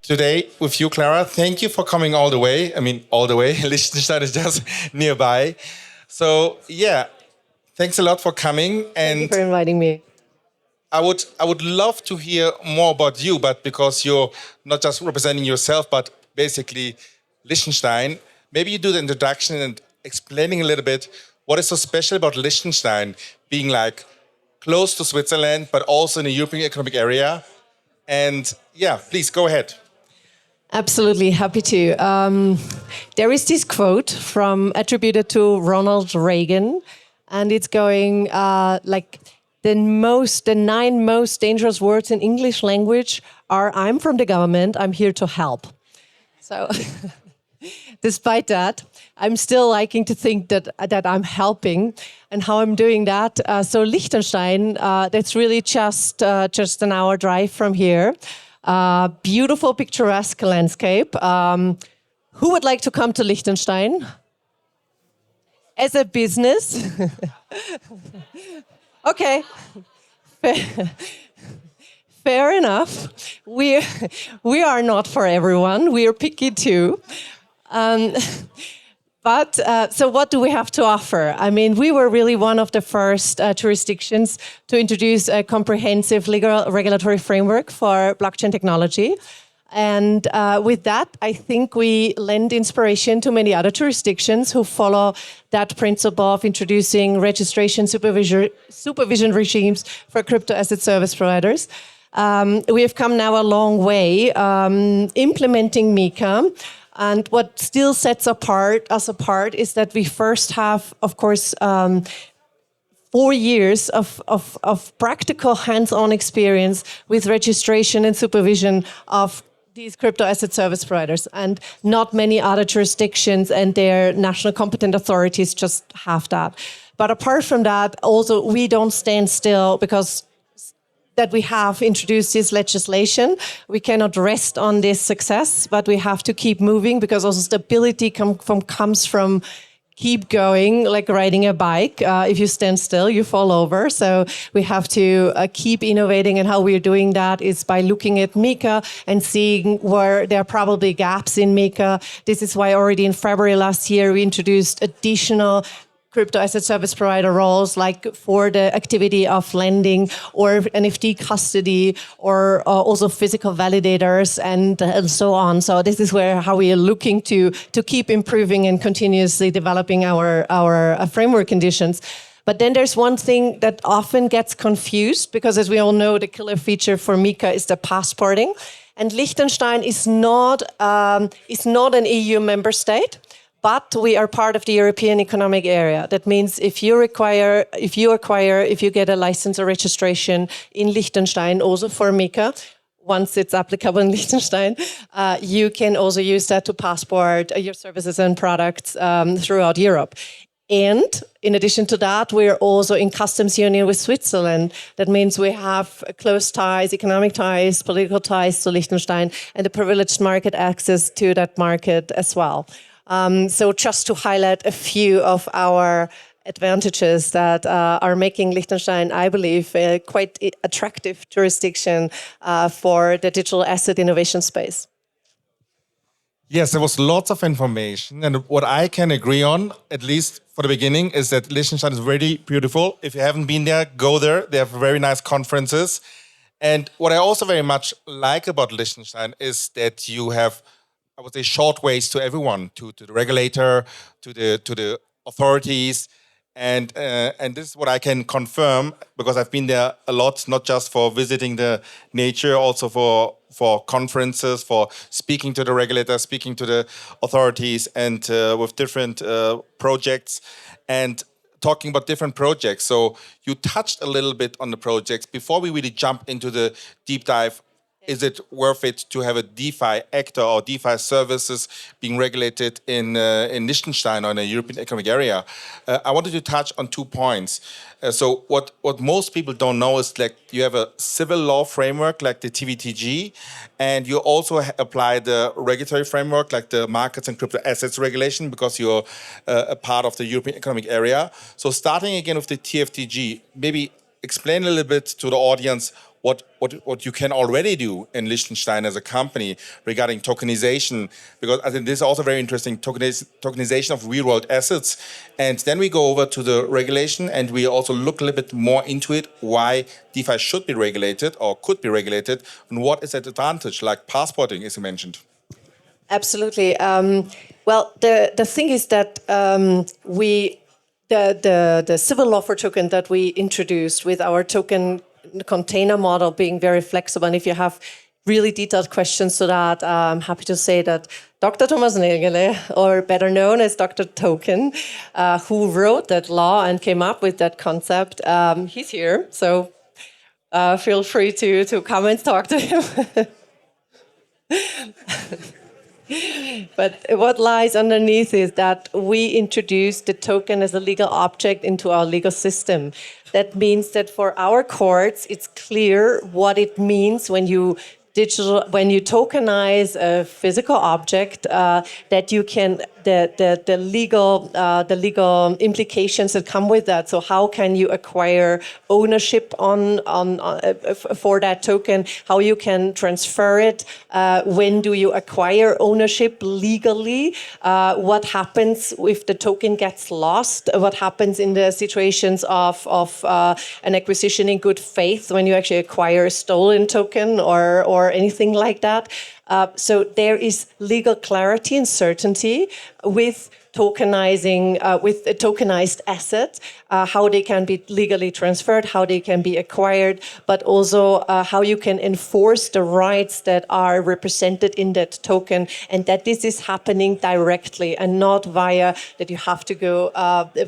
today with you, Clara. Thank you for coming all the way. I mean, all the way. Liechtenstein is just nearby. So, yeah, thanks a lot for coming. Thank you for inviting me. I would love to hear more about you, but because you're not just representing yourself, but basically Liechtenstein, maybe you do the introduction and explaining a little bit what is so special about Liechtenstein being like close to Switzerland, but also in the European Economic Area. And yeah, please go ahead. Absolutely, happy to. There is this quote attributed to Ronald Reagan, and it's going like the 9 most dangerous words in English language are "I'm from the government, I'm here to help." So, despite that, I'm still liking to think that I'm helping, and how I'm doing that. So Liechtenstein, that's really just an hour drive from here. Beautiful, picturesque landscape. Who would like to come to Liechtenstein? As a business? Okay. Fair enough. We are not for everyone. We are picky too. But so what do we have to offer? I mean, we were really one of the first jurisdictions to introduce a comprehensive legal regulatory framework for blockchain technology. And with that, I think we lend inspiration to many other jurisdictions who follow that principle of introducing registration supervision regimes for crypto asset service providers. We have come now a long way implementing MiCA. And what still sets us apart is that we first have, of course, 4 years of practical hands-on experience with registration and supervision of these crypto asset service providers. And not many other jurisdictions and their national competent authorities just have that. But apart from that, also, we don't stand still because that we have introduced this legislation. We cannot rest on this success, but we have to keep moving because also stability comes from keep going, like riding a bike. If you stand still, you fall over. So we have to keep innovating, and how we're doing that is by looking at MiCA and seeing where there are probably gaps in MiCA. This is why already in February last year, we introduced additional crypto asset service provider roles, like for the activity of lending or NFT custody, or also physical validators and so on. So this is how we are looking to keep improving and continuously developing our framework conditions. But then there's one thing that often gets confused, because as we all know, the killer feature for MiCA is the passporting. And Liechtenstein is not an EU member state. But we are part of the European Economic Area. That means if you get a license or registration in Liechtenstein, also for MiCA, once it's applicable in Liechtenstein, you can also use that to passport your services and products throughout Europe. And in addition to that, we are also in customs union with Switzerland. That means we have close ties, economic ties, political ties to Liechtenstein, and a privileged market access to that market as well. So just to highlight a few of our advantages that are making Liechtenstein, I believe, a quite attractive jurisdiction for the digital asset innovation space. Yes, there was lots of information. And what I can agree on, at least for the beginning, is that Liechtenstein is really beautiful. If you haven't been there, go there. They have very nice conferences. And what I also very much like about Liechtenstein is that you have, I would say, short ways to everyone, to the regulator, to the authorities, and this is what I can confirm because I've been there a lot, not just for visiting the nature, also for conferences, for speaking to the regulator, speaking to the authorities, and with different projects, and talking about different projects. So you touched a little bit on the projects before we really jump into the deep dive. Is it worth it to have a DeFi actor or DeFi services being regulated in Liechtenstein or in the European Economic Area? I wanted to touch on 2 points. So what most people don't know is like you have a civil law framework like the TVTG, and you also apply the regulatory framework like the markets and crypto assets regulation because you're a part of the European Economic Area. So starting again with the TFTG, maybe explain a little bit to the audience what you can already do in Liechtenstein as a company regarding tokenization, because I think this is also very interesting, tokenization of real world assets. And then we go over to the regulation and we also look a little bit more into it, why DeFi should be regulated or could be regulated, and what is that advantage, like passporting, as you mentioned. Absolutely. Well, the thing is that the civil law for token that we introduced with our token container model being very flexible, and if you have really detailed questions to that, I'm happy to say that Dr. Thomas Nägele, or better known as Dr. Token, who wrote that law and came up with that concept, he's here. So feel free to come and talk to him. But what lies underneath is that we introduced the token as a legal object into our legal system. That means that for our courts, it's clear what it means when you tokenize a physical object, that you can the legal implications that come with that. So how can you acquire ownership on for that token? How you can transfer it? When do you acquire ownership legally? What happens if the token gets lost? What happens in the situations of an acquisition in good faith when you actually acquire a stolen token or anything like that? So there is legal clarity and certainty with tokenizing, with a tokenized asset, how they can be legally transferred, how they can be acquired, but also how you can enforce the rights that are represented in that token, and that this is happening directly and not via that you have to go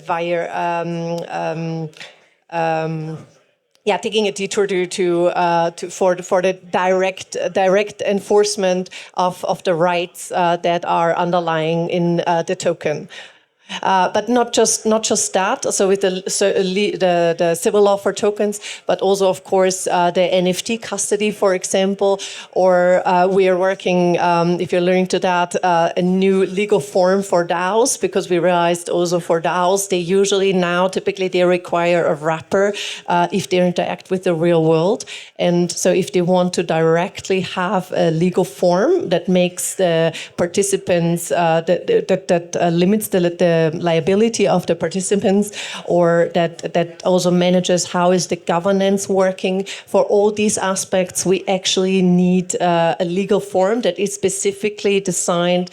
via taking a detour for the direct enforcement of the rights that are underlying in the token. But not just that. So with the civil law for tokens, but also of course the NFT custody, for example, or we are working, if you're learning to that, a new legal form for DAOs, because we realized also for DAOs typically they require a wrapper if they interact with the real world, and so if they want to directly have a legal form that makes the participants that limits the liability of the participants, or that also manages how is the governance working. For all these aspects, we actually need a legal form that is specifically designed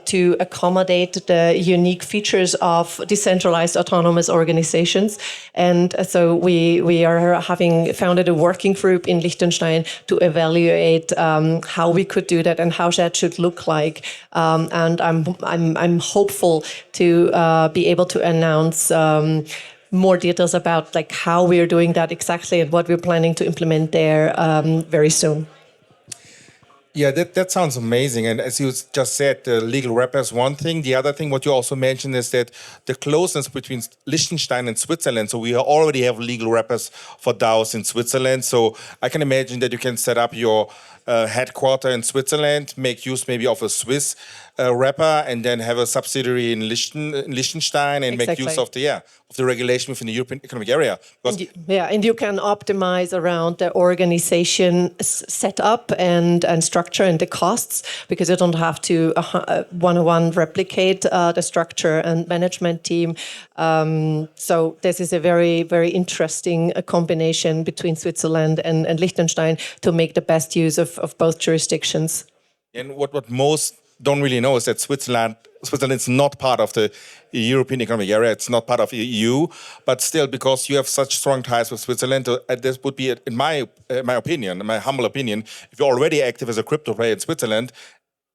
to accommodate the unique features of decentralized autonomous organizations. And so we are having founded a working group in Liechtenstein to evaluate how we could do that and how that should look like. And I'm hopeful to be able to announce more details about like how we are doing that exactly and what we're planning to implement there very soon. Yeah, that sounds amazing. And as you just said, the legal wrapper is one thing. The other thing, what you also mentioned, is that the closeness between Liechtenstein and Switzerland. So we already have legal wrappers for DAOs in Switzerland. So I can imagine that you can set up your headquarter in Switzerland, make use maybe of a Swiss wrapper, and then have a subsidiary in Liechtenstein and make use of the regulation within the European Economic Area. And you can optimize around the organization setup and structure and the costs, because you don't have to one-on-one replicate the structure and management team. So this is a very, very interesting combination between Switzerland and Liechtenstein to make the best use of both jurisdictions. And what most don't really know is that Switzerland is not part of the European Economic Area. It's not part of the EU, but still, because you have such strong ties with Switzerland, this would be, in my opinion, in my humble opinion, if you're already active as a crypto player in Switzerland,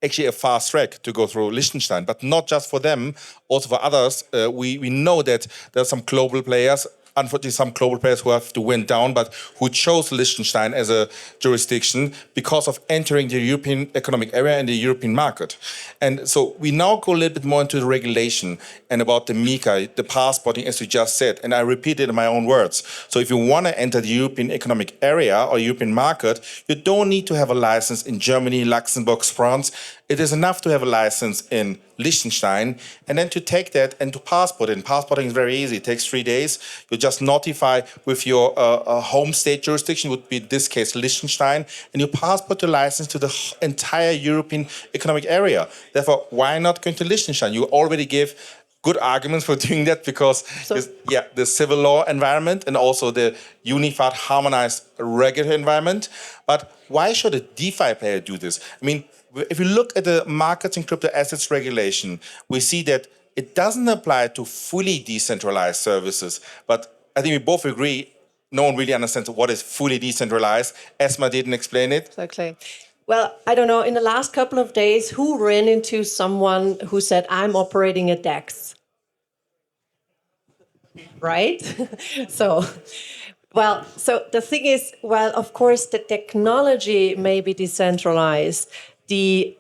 actually a fast track to go through Liechtenstein. But not just for them, also for others. We know that there are some global players, unfortunately some global players who have to win down, but who chose Liechtenstein as a jurisdiction because of entering the European Economic Area and the European market. And so we now go a little bit more into the regulation and about the MiCA, the passporting, as you just said. And I repeat it in my own words. So if you want to enter the European Economic Area or European market, you don't need to have a license in Germany, Luxembourg, France. It is enough to have a license in Liechtenstein, and then to take that and to passport it. And passporting is very easy. It takes 3 days. You just notify with your home state jurisdiction, would be in this case Liechtenstein, and you passport the license to the entire European Economic Area. Therefore, why not going to Liechtenstein? You already give good arguments for doing that because the civil law environment and also the unified, harmonized regulatory environment. But why should a DeFi player do this? I mean, if you look at the markets and crypto assets regulation, we see that it doesn't apply to fully decentralized services. But I think we both agree no one really understands what is fully decentralized. Esma didn't explain it. Exactly. Well, I don't know, in the last couple of days, who ran into someone who said, I'm operating a DEX? Right? so the thing is, well, of course, the technology may be decentralized. The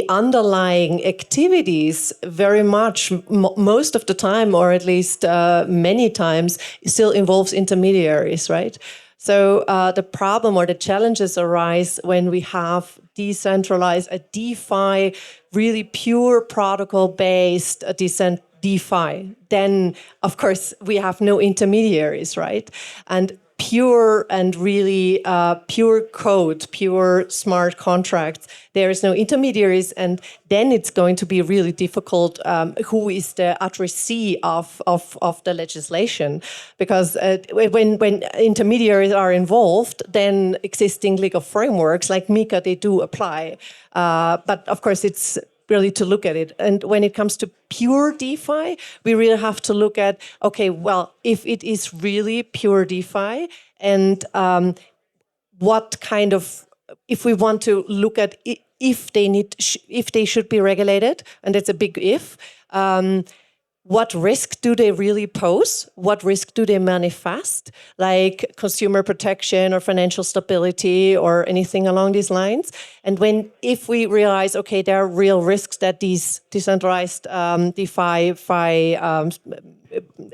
underlying activities very much, most of the time, or at least many times, still involves intermediaries, right? So the problem or the challenges arise when we have decentralized, a DeFi, really pure protocol-based DeFi. Then, of course, we have no intermediaries, right? And pure and really pure code, pure smart contracts. There is no intermediaries, and then it's going to be really difficult. Who is the addressee of the legislation? Because when intermediaries are involved, then existing legal frameworks like MiCA, they do apply. But of course, it's really to look at it. And when it comes to pure DeFi, we really have to look at, okay, well, if it is really pure DeFi and what kind of, if we want to look at if they should be regulated, and it's a big if, what risk do they really pose? What risk do they manifest? Like consumer protection or financial stability or anything along these lines. And if we realize, okay, there are real risks that these decentralized DeFi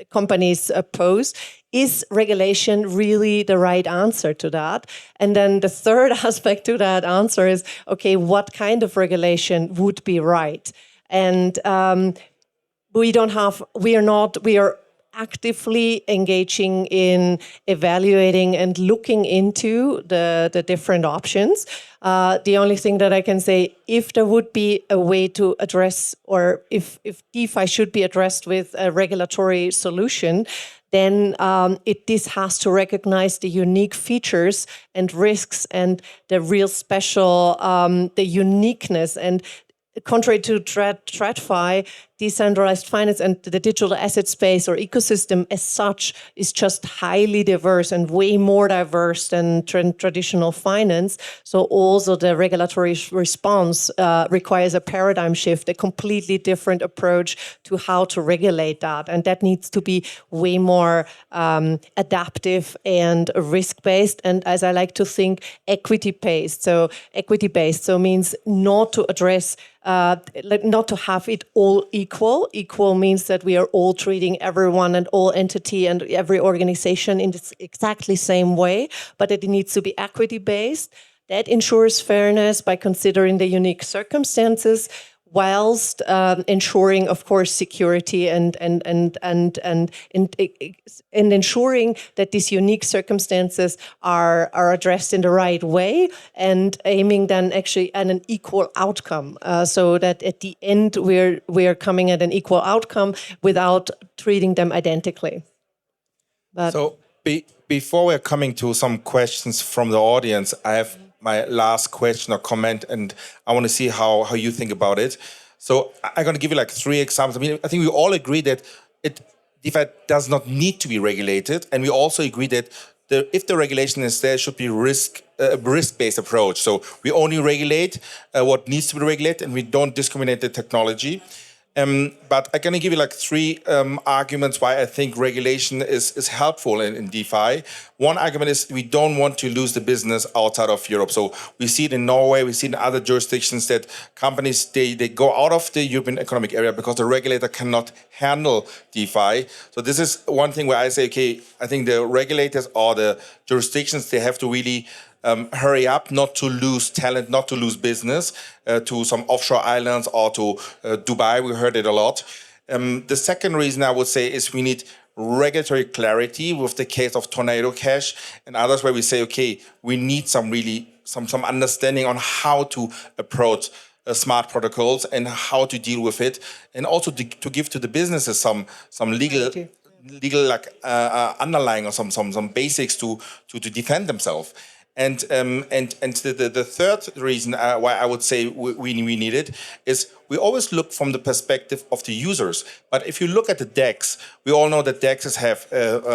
companies pose, is regulation really the right answer to that? And then the third aspect to that answer is, okay, what kind of regulation would be right? And we are actively engaging in evaluating and looking into the different options. The only thing that I can say, if there would be a way to address, or if DeFi should be addressed with a regulatory solution, then this has to recognize the unique features and risks and the real special, the uniqueness. And contrary to TradFi, decentralized finance and the digital asset space or ecosystem as such is just highly diverse and way more diverse than traditional finance. So also the regulatory response requires a paradigm shift, a completely different approach to how to regulate that. And that needs to be way more adaptive and risk-based. And as I like to think, equity-based. So equity-based, so means not to address not to have it all equal. Equal means that we are all treating everyone and all entity and every organization in this exactly same way, but it needs to be equity-based. That ensures fairness by considering the unique circumstances, whilst ensuring, of course, security and ensuring that these unique circumstances are addressed in the right way, and aiming then actually at an equal outcome, so that at the end we're coming at an equal outcome without treating them identically. But so before we're coming to some questions from the audience, I have my last question or comment, and I want to see how you think about it. So I'm going to give you like 3 examples. I mean, I think we all agree that DeFi does not need to be regulated, and we also agree that if the regulation is there, it should be risk-based approach. So we only regulate what needs to be regulated, and we don't discriminate the technology. But I'm going to give you like 3 arguments why I think regulation is helpful in DeFi. One argument is we don't want to lose the business outside of Europe. So we see it in Norway, we see it in other jurisdictions that companies, they go out of the European Economic Area because the regulator cannot handle DeFi. So this is one thing where I say, okay, I think the regulators or the jurisdictions, they have to really hurry up, not to lose talent, not to lose business to some offshore islands or to Dubai. We heard it a lot. The second reason I would say is we need regulatory clarity with the case of Tornado Cash and others, where we say, okay, we need some understanding on how to approach smart protocols and how to deal with it, and also to give to the businesses some legal like underlying or some basics to defend themselves. And the third reason why I would say we need it is we always look from the perspective of the users. But if you look at the DEX, we all know that DEXs have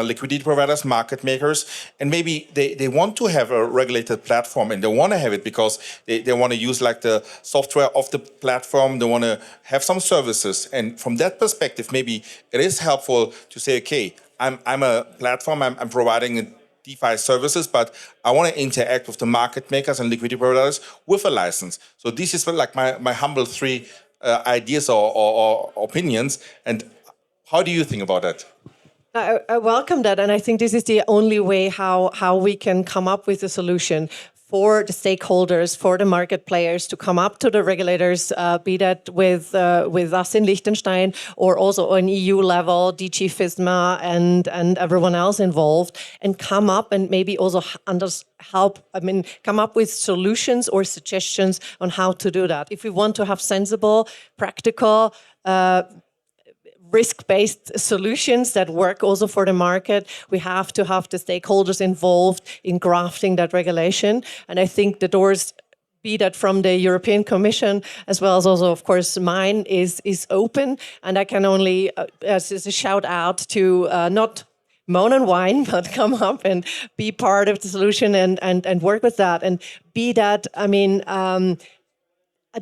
liquidity providers, market makers, and maybe they want to have a regulated platform, and they want to have it because they want to use like the software of the platform. They want to have some services. And from that perspective, maybe it is helpful to say, okay, I'm a platform, I'm providing a DeFi services, but I want to interact with the market makers and liquidity providers with a license. So this is like my humble three ideas or opinions. And how do you think about that? I welcome that, and I think this is the only way how we can come up with a solution for the stakeholders, for the market players to come up to the regulators, be that with us in Liechtenstein or also on EU level, DG FISMA and everyone else involved, and come up and maybe also come up with solutions or suggestions on how to do that. If we want to have sensible, practical, risk-based solutions that work also for the market, we have to have the stakeholders involved in crafting that regulation. And I think the doors, be that from the European Commission as well as also, of course, mine, is open. And I can only, as a shout out to not moan and whine, but come up and be part of the solution and work with that. And be that,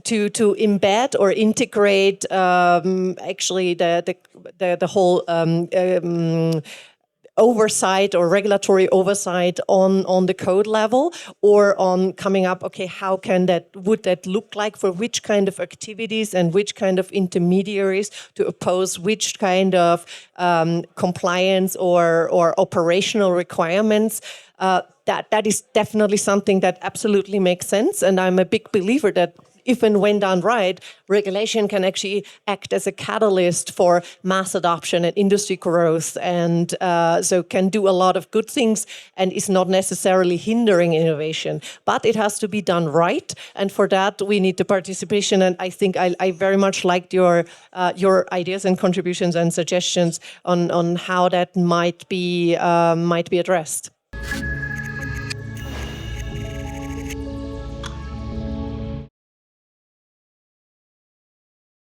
to embed or integrate actually the whole oversight or regulatory oversight on the code level, or on coming up, okay, how would that look like for which kind of activities and which kind of intermediaries to oppose which kind of compliance or operational requirements. That is definitely something that absolutely makes sense, and I'm a big believer that if and when done right, regulation can actually act as a catalyst for mass adoption and industry growth, and so can do a lot of good things and is not necessarily hindering innovation. But it has to be done right, and for that we need the participation. And I think I very much liked your ideas and contributions and suggestions on how that might be addressed.